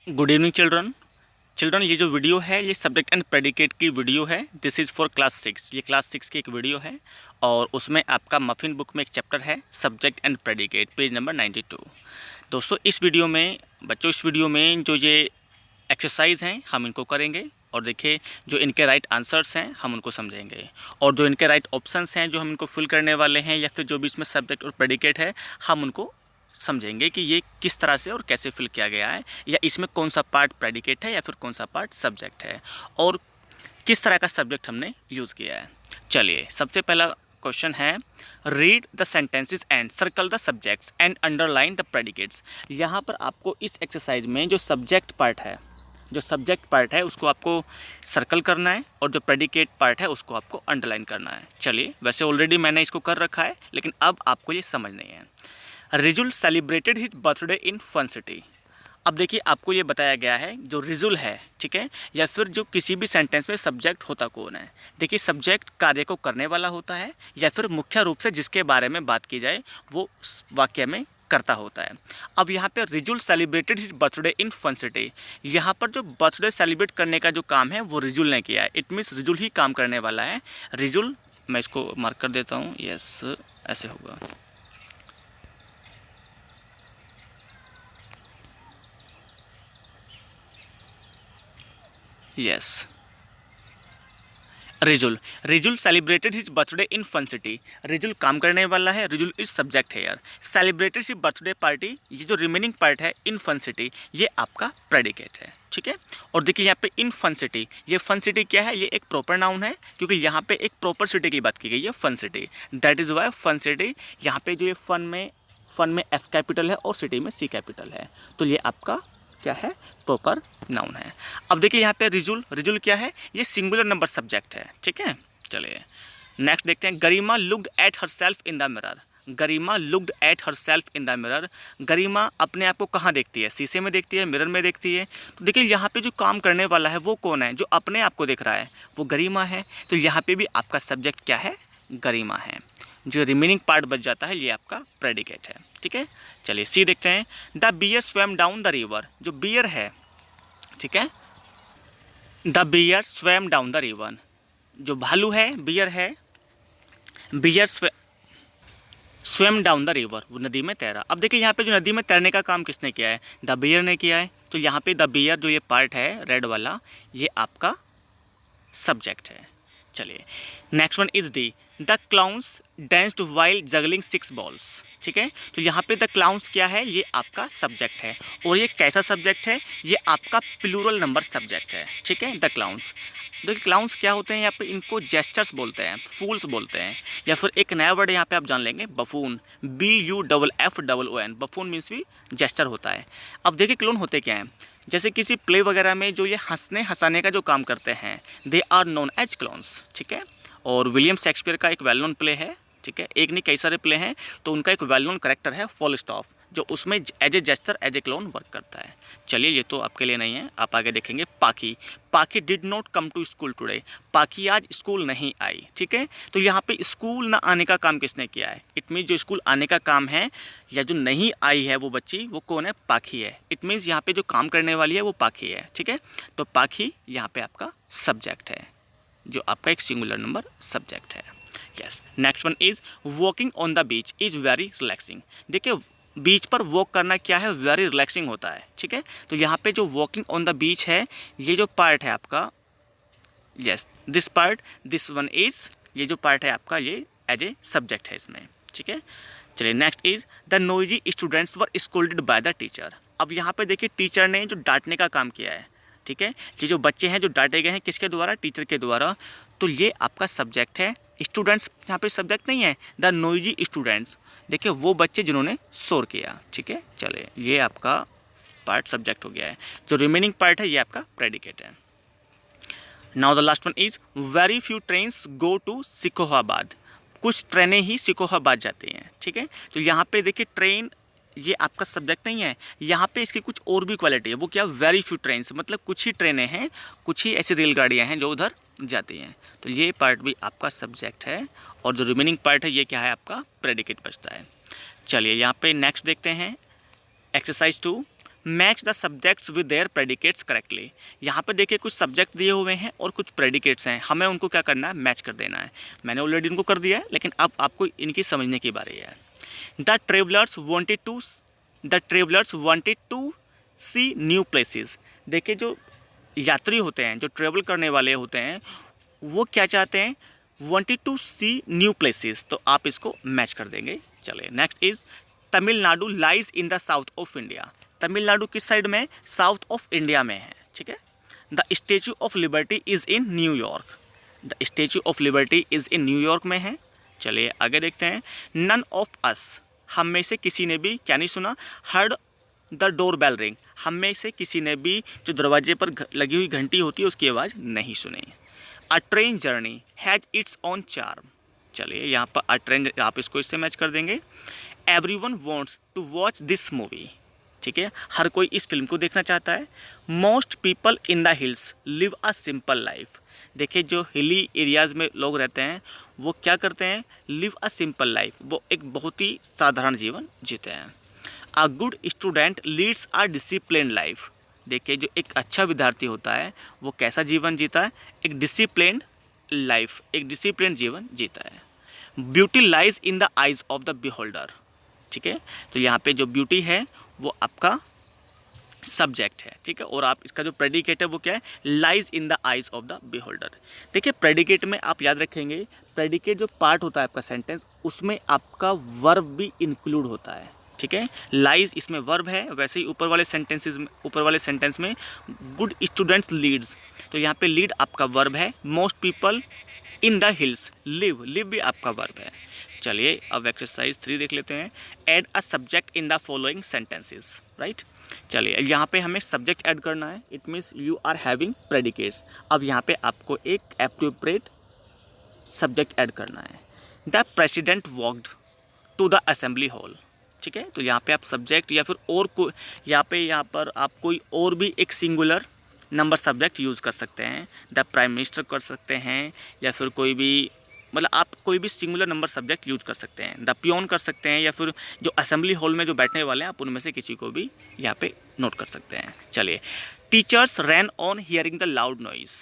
Good evening children ये जो video है ये सब्जेक्ट एंड प्रेडिकेट की वीडियो है। This is for class 6। ये क्लास 6 की एक वीडियो है और उसमें आपका मफिन बुक में एक चैप्टर है subject and predicate, page number 92। दोस्तों इस वीडियो में इस वीडियो में जो ये एक्सरसाइज हैं हम इनको करेंगे और देखिए जो इनके राइट आंसर्स हैं हम उनको समझेंगे और जो इनके राइट ऑप्शंस हैं जो हम इनको फिल करने वाले हैं या फिर जो भी इसमें सब्जेक्ट और प्रेडिकेट है हम उनको समझेंगे कि ये किस तरह से और कैसे फिल किया गया है, या इसमें कौन सा पार्ट प्रेडिकेट है या फिर कौन सा पार्ट सब्जेक्ट है और किस तरह का सब्जेक्ट हमने यूज़ किया है। चलिए सबसे पहला क्वेश्चन है, read the sentences and circle the subjects and underline the predicates. यहाँ पर आपको इस एक्सरसाइज में जो सब्जेक्ट पार्ट है उसको आपको सर्कल करना है और जो प्रेडिकेट पार्ट है उसको आपको अंडरलाइन करना है। चलिए वैसे ऑलरेडी मैंने इसको कर रखा है लेकिन अब आपको ये समझ नहीं है। Rijul celebrated his birthday in fun city. अब देखिए आपको ये बताया गया है जो रिजुल है, ठीक है, या फिर जो किसी भी सेंटेंस में सब्जेक्ट होता कौन है। देखिए सब्जेक्ट कार्य को करने वाला होता है या फिर मुख्य रूप से जिसके बारे में बात की जाए वो वाक्य में करता होता है। अब यहाँ पे Rijul celebrated his birthday in fun city, यहाँ पर जो बर्थडे सेलिब्रेट करने का जो काम है वो रिजुल ने किया है। इट मीन्स रिजुल ही काम करने वाला है। रिजुल, मैं इसको मार्क कर देता हूँ, यस ऐसे होगा। Yes, Rijul celebrated his birthday in fun city. Rijul काम करने वाला है, रिजुल इज सब्जेक्ट है यार। सेलिब्रेटेड हिज बर्थडे पार्टी, ये जो रिमेनिंग पार्ट है इन फन सिटी ये आपका प्रेडिकेट है, ठीक है। और देखिए यहाँ पे इन फन सिटी, ये फन सिटी क्या है, ये एक प्रॉपर नाउन है क्योंकि यहाँ पे एक प्रॉपर सिटी की बात की गई है, fun city. That is why fun city. यहाँ पे जो ये फन में एफ कैपिटल है और सिटी में सी कैपिटल है, तो ये आपका क्या है, प्रॉपर नाउन है। अब देखिए यहाँ पे रिजुल क्या है, ये सिंगुलर नंबर सब्जेक्ट है, ठीक है। चलिए नेक्स्ट देखते हैं, Garima looked at herself in the mirror. Garima looked at herself in the mirror. Garima अपने आप को कहाँ देखती है, शीशे में देखती है, मिरर में देखती है। तो देखिए यहाँ पे जो काम करने वाला है वो कौन है, जो अपने आप को देख रहा है वो गरिमा है। तो यहाँ पे भी आपका सब्जेक्ट क्या है, गरिमा है। जो रिमेनिंग पार्ट बच जाता है ये आपका प्रेडिकेट है, ठीक है। चलिए सी देखते हैं, the bear swam down the river. जो बियर है, ठीक है, the bear swam down the river. जो भालू है बियर है, bear swam down the river, वो नदी में तैरा। अब देखिए यहाँ पे जो नदी में तैरने का काम किसने किया है, द बियर ने किया है। तो यहाँ पे द बियर जो ये पार्ट है रेड वाला ये आपका सब्जेक्ट है। चलिए next one is D, the clowns densed while juggling 6 balls, ठीक है। तो यहाँ पे द क्लाउन्स क्या है, ये आपका सब्जेक्ट है और ये कैसा सब्जेक्ट है, ये आपका प्लूरल नंबर सब्जेक्ट है, ठीक है। द क्लाउन्स, देखिए क्लाउन्स क्या होते हैं, यहाँ पे इनको जेस्चर्स बोलते हैं, फूल्स बोलते हैं, या फिर एक नया वर्ड यहाँ पे आप जान लेंगे, बफून, BUFFOON। बफून मीन्स भी जेस्चर होता है। अब देखिए क्लोन होते क्या हैं, जैसे किसी प्ले वगैरह में जो ये हंसाने का जो काम करते हैं they are known as clowns, ठीक है। और विलियम शेक्सपियर का एक वेल नोन प्ले है, ठीक है, एक नहीं कई सारे प्ले हैं, तो उनका एक वेल नोन करेक्टर है फॉलस्टॉफ जो उसमें as a gesture as a clown work करता है। चलिए ये तो आपके लिए नहीं है, आप आगे देखेंगे। Pakhi did not come to school today. Pakhi आज स्कूल नहीं आई, ठीक है। तो यहाँ पे स्कूल ना आने का काम किसने किया है, इट मीन्स जो स्कूल आने का काम है या जो नहीं आई है वो बच्ची, वो कौन है, पाखी है। इट मीन्स यहाँ पे जो काम करने वाली है वो पाखी है, ठीक है। तो पाखी यहाँ पे आपका सब्जेक्ट है, जो आपका एक सिंगुलर नंबर सब्जेक्ट है। Yes, next one is walking on the beach is very relaxing. देखिए बीच पर वॉक करना क्या है, वेरी रिलैक्सिंग होता है, ठीक है। तो यहाँ पे जो वॉकिंग ऑन द बीच है ये जो पार्ट है आपका, yes this part, this one is, ये जो पार्ट है आपका ये एज ए सब्जेक्ट है इसमें, ठीक है। चलिए next is the noisy students were scolded by the teacher. अब यहाँ पे देखिए टीचर ने जो डांटने का काम किया है, ठीक है। ये जो बच्चे हैं जो डांटे गए हैं किसके द्वारा, टीचर के द्वारा, तो ये आपका सब्जेक्ट है। स्टूडेंट्स यहाँ पे सब्जेक्ट नहीं है, द नोइजी स्टूडेंट्स, देखिए वो बच्चे जिन्होंने शोर किया, ठीक है। चलिए ये आपका पार्ट सब्जेक्ट हो गया है। जो रिमेनिंग पार्ट है ये आपका प्रेडिकेट है। Now the last one is very few trains go to Shikohabad. कुछ ट्रेनें ही सिकोहाबाद जाती हैं, ठीक है। तो यहाँ पे देखिए ट्रेन ये आपका सब्जेक्ट नहीं है, यहाँ पे इसकी कुछ और भी क्वालिटी है, वो क्या, वेरी फ्यू ट्रेन्स, मतलब कुछ ही ट्रेनें हैं, कुछ ही ऐसी रेलगाड़ियाँ हैं जो उधर जाती हैं। तो ये पार्ट भी आपका सब्जेक्ट है और जो रिमेनिंग पार्ट है ये क्या है, आपका प्रेडिकेट बचता है। चलिए यहाँ पे नेक्स्ट देखते हैं exercise 2, match the subjects with their predicates correctly. यहाँ पे देखिए कुछ सब्जेक्ट दिए हुए हैं और कुछ प्रेडिकेट्स हैं, हमें उनको क्या करना है, मैच कर देना है। मैंने ऑलरेडी उनको कर दिया है, लेकिन अब आपको इनकी समझने की बारी है। The travellers wanted to see new places. देखिए जो यात्री होते हैं, जो ट्रेवल करने वाले होते हैं, वो क्या चाहते हैं, wanted to see new places, तो आप इसको मैच कर देंगे। चलिए next is Tamil Nadu lies in the south of India. Tamil Nadu किस साइड में, साउथ ऑफ इंडिया में है, ठीक है। The statue of liberty is in New York. The statue of liberty is in New York में है। चलिए आगे देखते हैं। नन ऑफ अस, हम में से किसी ने भी क्या नहीं सुना, heard the door bell ring, हम में से किसी ने भी जो दरवाजे पर लगी हुई घंटी होती है उसकी आवाज़ नहीं सुनी। अ train journey has its on charm. चलिए यहाँ पर अ ट्रेन, आप इसको इससे मैच कर देंगे। Everyone wants to watch this movie, ठीक है, हर कोई इस फिल्म को देखना चाहता है। Most people in the hills live a simple life. देखिए जो हिली एरियाज़ में लोग रहते हैं वो क्या करते हैं, लिव अ सिंपल लाइफ, वो एक बहुत ही साधारण जीवन जीते हैं। A good student leads a discipline life. देखिए जो एक अच्छा विद्यार्थी होता है वो कैसा जीवन जीता है, एक डिसिप्लिन लाइफ, एक डिसिप्लिन जीवन जीता है। Beauty lies in the eyes of the beholder, ठीक है, तो यहाँ पे जो ब्यूटी है वो आपका सब्जेक्ट है, ठीक है, और आप इसका जो प्रेडिकेट है वो क्या है, lies in the eyes of the beholder. देखिए प्रेडिकेट में आप याद रखेंगे, प्रेडिकेट जो पार्ट होता है आपका सेंटेंस, उसमें आपका वर्ब भी इंक्लूड होता है, ठीक है। लाइज इसमें वर्ब है, वैसे ही ऊपर वाले सेंटेंस में गुड स्टूडेंट्स लीड्स, तो यहाँ पे लीड आपका वर्ब है। Most people in the hills live, live भी आपका वर्ब है। चलिए अब एक्सरसाइज 3 देख लेते हैं। Add a subject in the following sentences, right. चलिए यहाँ पे हमें सब्जेक्ट ऐड करना है, it means you are having predicates. अब यहाँ पे आपको एक एप्रोप्रिएट सब्जेक्ट ऐड करना है। The president walked to the assembly hall, ठीक है, तो यहाँ पे आप सब्जेक्ट या फिर और कोई यहाँ पर आप कोई और भी एक सिंगुलर नंबर सब्जेक्ट यूज़ कर सकते हैं। द प्राइम मिनिस्टर कर सकते हैं, या फिर कोई भी, मतलब आप कोई भी सिंगुलर नंबर सब्जेक्ट यूज कर सकते हैं। द पियोन कर सकते हैं, या फिर जो असेंबली हॉल में जो बैठने वाले हैं आप उनमें से किसी को भी यहाँ पे नोट कर सकते हैं। चलिए teachers ran on hearing the loud noise.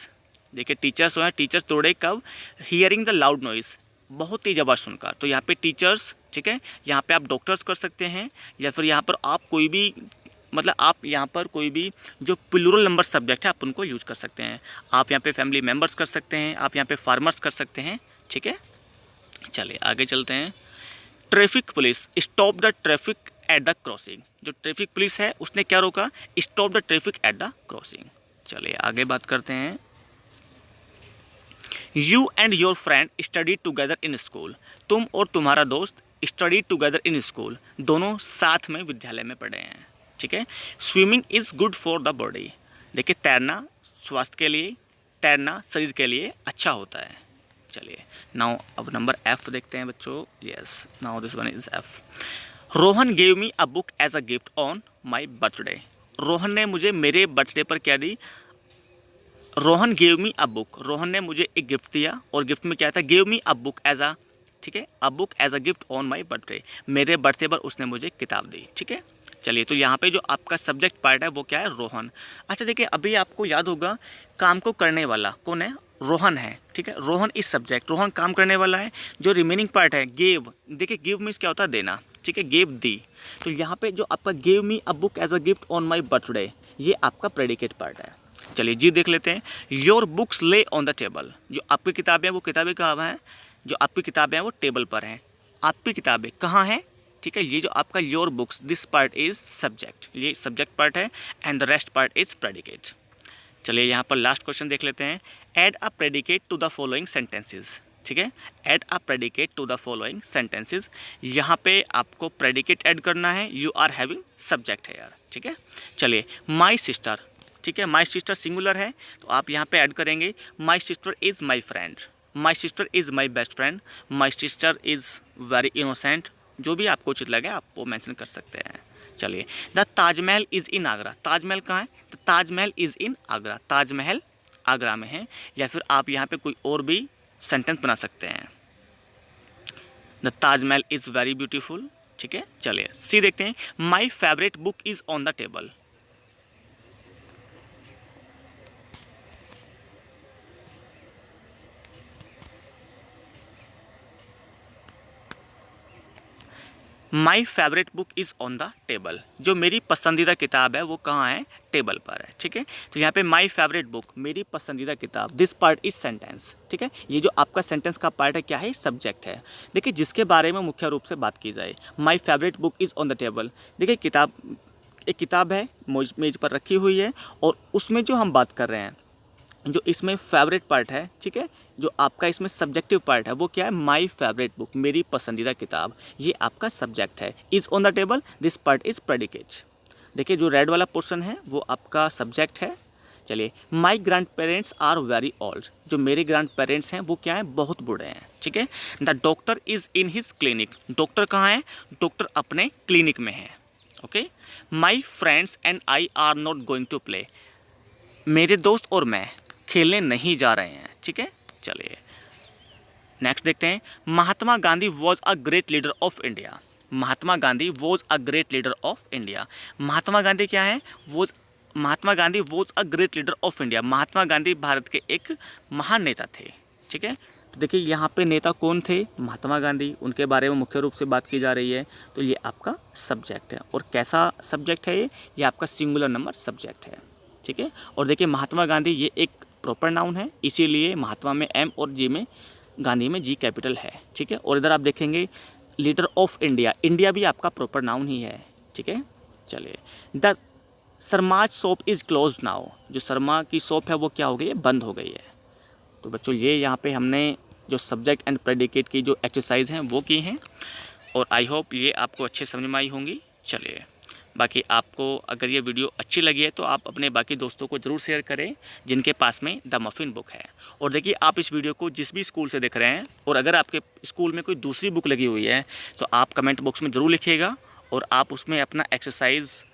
देखिए टीचर्स जो है, टीचर्स दौड़े कब, हियरिंग द लाउड नॉइज़, बहुत तेज आवाज़ सुनकर। तो यहाँ पे टीचर्स, ठीक है, यहाँ पे आप डॉक्टर्स कर सकते हैं, या फिर यहाँ पर आप कोई भी, मतलब आप यहाँ पर कोई भी जो प्लूरल नंबर सब्जेक्ट है आप उनको यूज़ कर सकते हैं। आप यहाँ पे फैमिली मेम्बर्स कर सकते हैं, आप यहाँ पे फार्मर्स कर सकते हैं, ठीक है। चलिए आगे चलते हैं। Traffic police stop the traffic at the crossing. जो ट्रैफिक पुलिस है उसने क्या रोका, stop the traffic at the crossing. चलिए आगे बात करते हैं। You and your friend study together in school. तुम और तुम्हारा दोस्त स्टडी टुगेदर इन स्कूल, दोनों साथ में विद्यालय में पढ़े हैं, ठीक है। Swimming is good for the body. देखिए तैरना स्वास्थ्य के लिए, तैरना शरीर के लिए अच्छा होता है। चलिए नाउ अब नंबर एफ देखते हैं बच्चों। Yes, now this one is F. Rohan gave me a book as a gift on my birthday. Rohan ने मुझे मेरे बर्थडे पर क्या दी, Rohan gave me a book, Rohan ने मुझे एक गिफ्ट दिया, और गिफ्ट में क्या था, gave me a book as a, ठीक है, a book as a gift on my birthday, मेरे बर्थडे पर उसने मुझे किताब दी, ठीक है। चलिए तो यहाँ पे जो आपका सब्जेक्ट पार्ट है वो क्या है, रोहन। अच्छा देखिए अभी आपको याद होगा काम को करने वाला कौन है, रोहन है, ठीक है, रोहन इस सब्जेक्ट, रोहन काम करने वाला है। जो रिमेनिंग पार्ट है गिव, देखिए गिव मीन्स क्या होता है, देना, ठीक है, गिव दी। तो यहाँ पे जो आपका give me a book as a gift on my birthday, ये आपका प्रेडिकेट पार्ट है। चलिए जी देख लेते हैं। योर बुक्स ले ऑन द टेबल। जो आपकी किताबें हैं वो किताबें कहाँ हैं, जो आपकी किताबें हैं वो टेबल पर हैं। आपकी किताबें कहाँ हैं, ठीक है, ये जो आपका your books, this part is subject, ये सब्जेक्ट पार्ट है, and the rest part is predicate. चलिए यहाँ पर लास्ट क्वेश्चन देख लेते हैं। Add a predicate to the following sentences, ठीक है, add a predicate to the following sentences. यहाँ पे आपको प्रेडिकेट ऐड करना है, यू आर हैविंग सब्जेक्ट है यार, ठीक है। चलिए माई सिस्टर, ठीक है, माई सिस्टर सिंगुलर है तो आप यहाँ पे ऐड करेंगे my sister is my friend, my sister is my best friend, my sister is very innocent, जो भी आपको उचित लगे आप वो मेंशन कर सकते हैं। चलिए the Taj Mahal is in Agra. Taj Mahal कहाँ है, तो ताजमहल इज़ इन आगरा, ताजमहल आगरा में है। या फिर आप यहाँ पे कोई और भी सेंटेंस बना सकते हैं, the Taj Mahal is very beautiful, ठीक है। चलिए सी देखते हैं। My favourite book is on the table. My favourite book is on the table. जो मेरी पसंदीदा किताब है वो कहाँ है, टेबल पर है। ठीक है, तो यहाँ पे माई फेवरेट बुक, मेरी पसंदीदा किताब, दिस पार्ट इज सेंटेंस। ठीक है, ये जो आपका सेंटेंस का पार्ट है क्या है, सब्जेक्ट है। देखिए जिसके बारे में मुख्य रूप से बात की जाए, my favourite book is on the table. देखिए किताब, एक किताब है मेज पर रखी हुई है, और उसमें जो हम बात कर रहे हैं, जो इसमें फेवरेट पार्ट है, ठीक है, जो आपका इसमें सब्जेक्टिव पार्ट है वो क्या है, माई फेवरेट बुक, मेरी पसंदीदा किताब, ये आपका सब्जेक्ट है। Is on the table, this part is predicate. देखिए जो रेड वाला पोर्शन है वो आपका सब्जेक्ट है। चलिए, my grandparents are very old. जो मेरे ग्रैंड पेरेंट्स हैं वो क्या है, बहुत बूढ़े हैं। ठीक है, the doctor is in his clinic. Doctor कहाँ है, डॉक्टर अपने क्लिनिक में है। Okay, my friends and I are not going to play. मेरे दोस्त और मैं खेलने नहीं जा रहे हैं। ठीक है, चलिए नेक्स्ट देखते हैं। Mahatma Gandhi was a great leader of India. Mahatma Gandhi was a great leader of India. Mahatma Gandhi क्या है, Mahatma Gandhi was a great leader of India. Mahatma Gandhi Bharat के एक महान नेता थे। ठीक है, तो देखिए यहाँ पे नेता कौन थे, महात्मा गांधी, उनके बारे में मुख्य रूप से बात की जा रही है। तो ये आपका सब्जेक्ट है, और कैसा सब्जेक्ट है ये आपका सिंगुलर नंबर सब्जेक्ट है। ठीक है, और देखिए महात्मा गांधी ये एक प्रॉपर नाउन है, इसीलिए महात्मा में एम और जी में, गांधी में जी कैपिटल है। ठीक है, और इधर आप देखेंगे लीडर ऑफ इंडिया, इंडिया भी आपका प्रॉपर नाउन ही है। ठीक है, चलिए, the Sharma's shop is close now. जो शर्मा की शॉप है वो क्या हो गई है, बंद हो गई है। तो बच्चों ये यहाँ पे हमने जो सब्जेक्ट एंड प्रेडिकेट की जो एक्सरसाइज हैं वो की हैं, और आई होप ये आपको अच्छे समझ में आई होंगी। चलिए, बाकी आपको अगर ये वीडियो अच्छी लगी है तो आप अपने बाकी दोस्तों को ज़रूर शेयर करें जिनके पास में द मफिन बुक है। और देखिए आप इस वीडियो को जिस भी स्कूल से देख रहे हैं, और अगर आपके स्कूल में कोई दूसरी बुक लगी हुई है तो आप कमेंट बॉक्स में ज़रूर लिखिएगा, और आप उसमें अपना एक्सरसाइज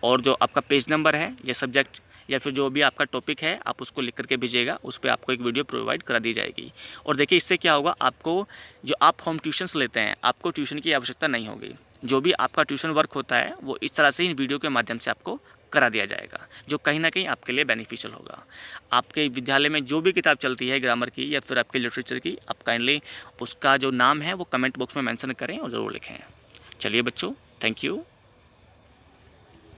और जो आपका पेज नंबर है या सब्जेक्ट या फिर जो भी आपका टॉपिक है आप उसको लिख करके भेजिएगा, उस पर आपको एक वीडियो प्रोवाइड करा दी जाएगी। और देखिए इससे क्या होगा, आपको जो आप होम ट्यूशन्स लेते हैं आपको ट्यूशन की आवश्यकता नहीं होगी। जो भी आपका ट्यूशन वर्क होता है वो इस तरह से ही वीडियो के माध्यम से आपको करा दिया जाएगा, जो कहीं ना कहीं आपके लिए बेनिफिशियल होगा। आपके विद्यालय में जो भी किताब चलती है ग्रामर की या फिर आपके लिटरेचर की, आप काइंडली उसका जो नाम है वो कमेंट बॉक्स में मेंशन करें और ज़रूर लिखें। चलिए बच्चों, थैंक यू।